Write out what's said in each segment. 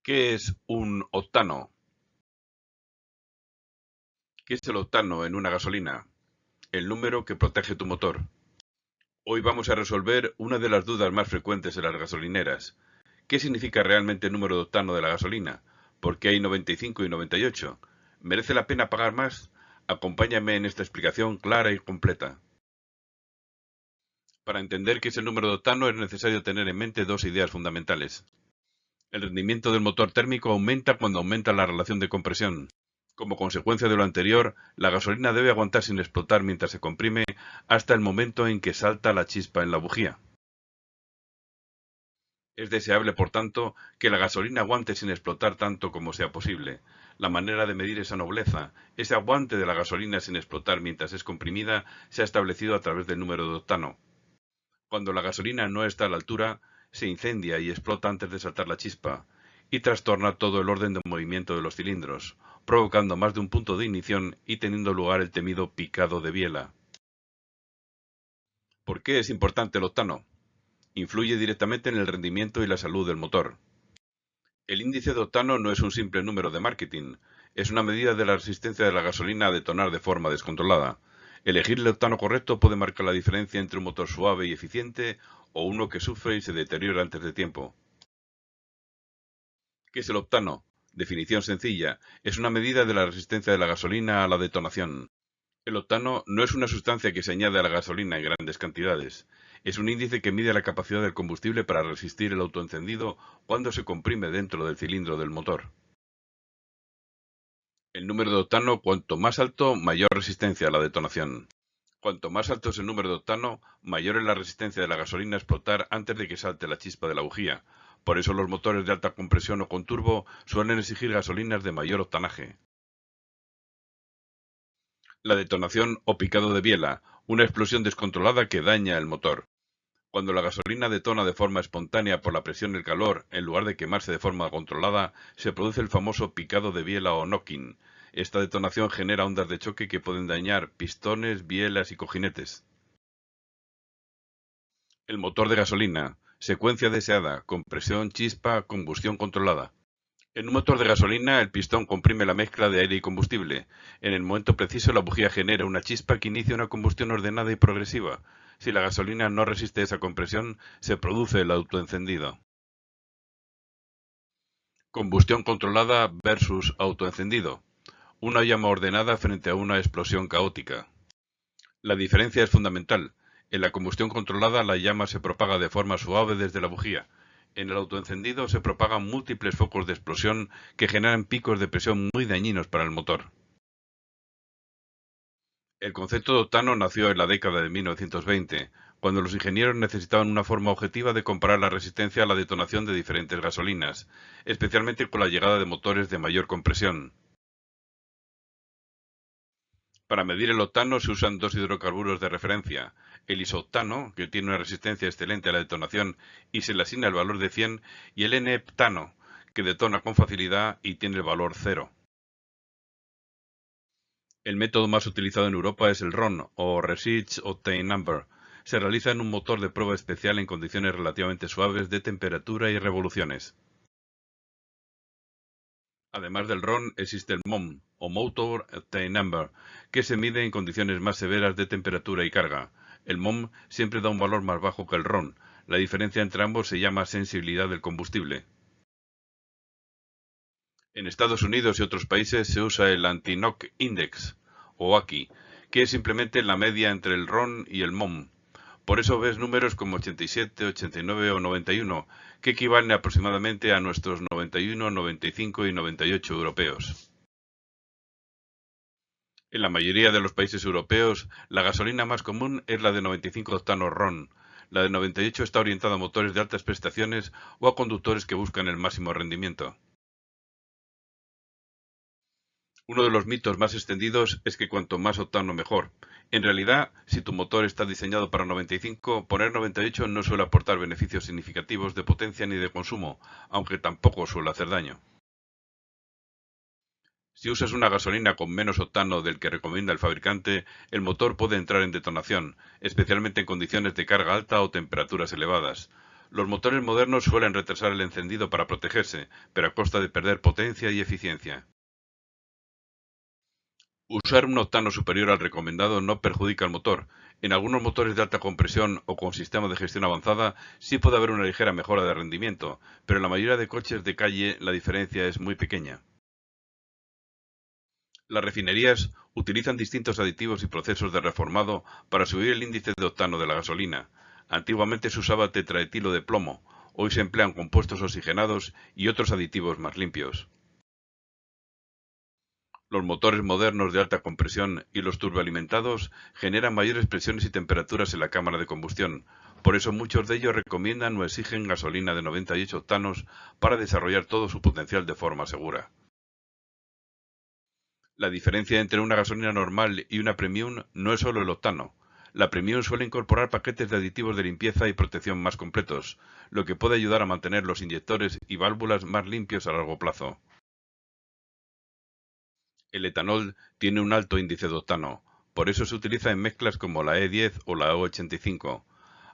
¿Qué es un octano? ¿Qué es el octano en una gasolina? El número que protege tu motor. Hoy vamos a resolver una de las dudas más frecuentes en las gasolineras. ¿Qué significa realmente el número de octano de la gasolina? ¿Por qué hay 95 y 98? ¿Merece la pena pagar más? Acompáñame en esta explicación clara y completa. Para entender qué es el número de octano es necesario tener en mente dos ideas fundamentales. El rendimiento del motor térmico aumenta cuando aumenta la relación de compresión. Como consecuencia de lo anterior, la gasolina debe aguantar sin explotar mientras se comprime hasta el momento en que salta la chispa en la bujía. Es deseable, por tanto, que la gasolina aguante sin explotar tanto como sea posible. La manera de medir esa nobleza, ese aguante de la gasolina sin explotar mientras es comprimida, se ha establecido a través del número de octano. Cuando la gasolina no está a la altura, se incendia y explota antes de saltar la chispa, y trastorna todo el orden de movimiento de los cilindros, provocando más de un punto de ignición y teniendo lugar el temido picado de biela. ¿Por qué es importante el octano? Influye directamente en el rendimiento y la salud del motor. El índice de octano no es un simple número de marketing, es una medida de la resistencia de la gasolina a detonar de forma descontrolada. Elegir el octano correcto puede marcar la diferencia entre un motor suave y eficiente o uno que sufre y se deteriora antes de tiempo. ¿Qué es el octano? Definición sencilla, es una medida de la resistencia de la gasolina a la detonación. El octano no es una sustancia que se añade a la gasolina en grandes cantidades. Es un índice que mide la capacidad del combustible para resistir el autoencendido cuando se comprime dentro del cilindro del motor. El número de octano, cuanto más alto, mayor resistencia a la detonación. Cuanto más alto es el número de octano, mayor es la resistencia de la gasolina a explotar antes de que salte la chispa de la bujía. Por eso los motores de alta compresión o con turbo suelen exigir gasolinas de mayor octanaje. La detonación o picado de biela, una explosión descontrolada que daña el motor. Cuando la gasolina detona de forma espontánea por la presión y el calor, en lugar de quemarse de forma controlada, se produce el famoso picado de biela o knocking. Esta detonación genera ondas de choque que pueden dañar pistones, bielas y cojinetes. El motor de gasolina. Secuencia deseada. Compresión, chispa, combustión controlada. En un motor de gasolina, el pistón comprime la mezcla de aire y combustible. En el momento preciso, la bujía genera una chispa que inicia una combustión ordenada y progresiva. Si la gasolina no resiste esa compresión, se produce el autoencendido. Combustión controlada versus autoencendido. Una llama ordenada frente a una explosión caótica. La diferencia es fundamental. En la combustión controlada, la llama se propaga de forma suave desde la bujía. En el autoencendido se propagan múltiples focos de explosión que generan picos de presión muy dañinos para el motor. El concepto de octano nació en la década de 1920, cuando los ingenieros necesitaban una forma objetiva de comparar la resistencia a la detonación de diferentes gasolinas, especialmente con la llegada de motores de mayor compresión. Para medir el octano se usan dos hidrocarburos de referencia, el isoctano, que tiene una resistencia excelente a la detonación y se le asigna el valor de 100, y el N-heptano, que detona con facilidad y tiene el valor 0. El método más utilizado en Europa es el RON, o Resist Octane Number. Se realiza en un motor de prueba especial en condiciones relativamente suaves de temperatura y revoluciones. Además del RON, existe el MOM, o Motor Octane Number, que se mide en condiciones más severas de temperatura y carga. El MOM siempre da un valor más bajo que el RON. La diferencia entre ambos se llama sensibilidad del combustible. En Estados Unidos y otros países se usa el Anti-Knock Index, o AKI, que es simplemente la media entre el RON y el MOM. Por eso ves números como 87, 89 o 91, que equivalen aproximadamente a nuestros 91, 95 y 98 europeos. En la mayoría de los países europeos, la gasolina más común es la de 95 octanos RON. La de 98 está orientada a motores de altas prestaciones o a conductores que buscan el máximo rendimiento. Uno de los mitos más extendidos es que cuanto más octano mejor. En realidad, si tu motor está diseñado para 95, poner 98 no suele aportar beneficios significativos de potencia ni de consumo, aunque tampoco suele hacer daño. Si usas una gasolina con menos octano del que recomienda el fabricante, el motor puede entrar en detonación, especialmente en condiciones de carga alta o temperaturas elevadas. Los motores modernos suelen retrasar el encendido para protegerse, pero a costa de perder potencia y eficiencia. Usar un octano superior al recomendado no perjudica al motor. En algunos motores de alta compresión o con sistema de gestión avanzada sí puede haber una ligera mejora de rendimiento, pero en la mayoría de coches de calle la diferencia es muy pequeña. Las refinerías utilizan distintos aditivos y procesos de reformado para subir el índice de octano de la gasolina. Antiguamente se usaba tetraetilo de plomo, hoy se emplean compuestos oxigenados y otros aditivos más limpios. Los motores modernos de alta compresión y los turboalimentados generan mayores presiones y temperaturas en la cámara de combustión. Por eso muchos de ellos recomiendan o exigen gasolina de 98 octanos para desarrollar todo su potencial de forma segura. La diferencia entre una gasolina normal y una premium no es solo el octano. La premium suele incorporar paquetes de aditivos de limpieza y protección más completos, lo que puede ayudar a mantener los inyectores y válvulas más limpios a largo plazo. El etanol tiene un alto índice de octano, por eso se utiliza en mezclas como la E10 o la E85.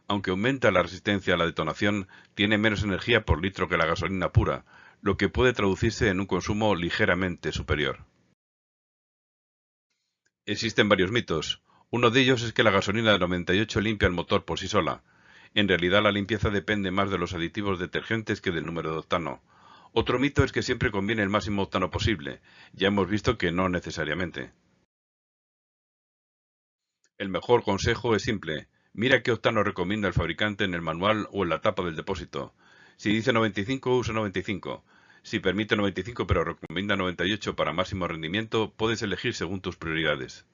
Aunque aumenta la resistencia a la detonación, tiene menos energía por litro que la gasolina pura, lo que puede traducirse en un consumo ligeramente superior. Existen varios mitos. Uno de ellos es que la gasolina de 98 limpia el motor por sí sola. En realidad la limpieza depende más de los aditivos detergentes que del número de octano. Otro mito es que siempre conviene el máximo octano posible. Ya hemos visto que no necesariamente. El mejor consejo es simple. Mira qué octano recomienda el fabricante en el manual o en la tapa del depósito. Si dice 95, usa 95. Si permite 95 pero recomienda 98 para máximo rendimiento, puedes elegir según tus prioridades.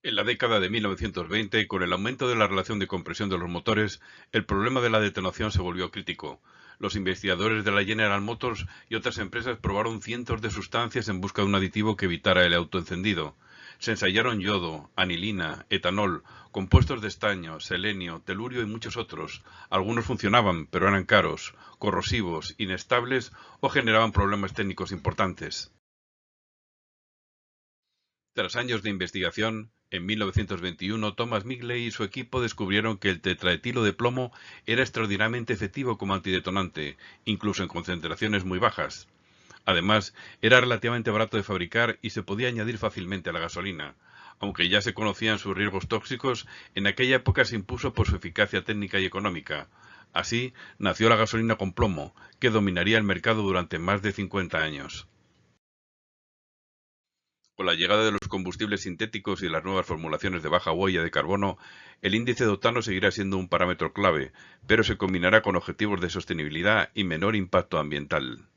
En la década de 1920, con el aumento de la relación de compresión de los motores, el problema de la detonación se volvió crítico. Los investigadores de la General Motors y otras empresas probaron cientos de sustancias en busca de un aditivo que evitara el autoencendido. Se ensayaron yodo, anilina, etanol, compuestos de estaño, selenio, telurio y muchos otros. Algunos funcionaban, pero eran caros, corrosivos, inestables o generaban problemas técnicos importantes. Tras años de investigación, en 1921 Thomas Migley y su equipo descubrieron que el tetraetilo de plomo era extraordinariamente efectivo como antidetonante, incluso en concentraciones muy bajas. Además, era relativamente barato de fabricar y se podía añadir fácilmente a la gasolina. Aunque ya se conocían sus riesgos tóxicos, en aquella época se impuso por su eficacia técnica y económica. Así nació la gasolina con plomo, que dominaría el mercado durante más de 50 años. Con la llegada de los combustibles sintéticos y las nuevas formulaciones de baja huella de carbono, el índice de octano seguirá siendo un parámetro clave, pero se combinará con objetivos de sostenibilidad y menor impacto ambiental.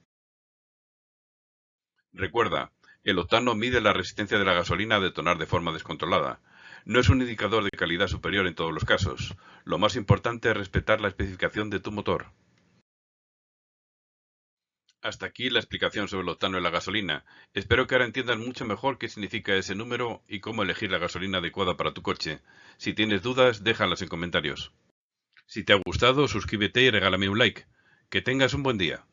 Recuerda, el octano mide la resistencia de la gasolina a detonar de forma descontrolada. No es un indicador de calidad superior en todos los casos. Lo más importante es respetar la especificación de tu motor. Hasta aquí la explicación sobre el octano y la gasolina. Espero que ahora entiendas mucho mejor qué significa ese número y cómo elegir la gasolina adecuada para tu coche. Si tienes dudas, déjalas en comentarios. Si te ha gustado, suscríbete y regálame un like. Que tengas un buen día.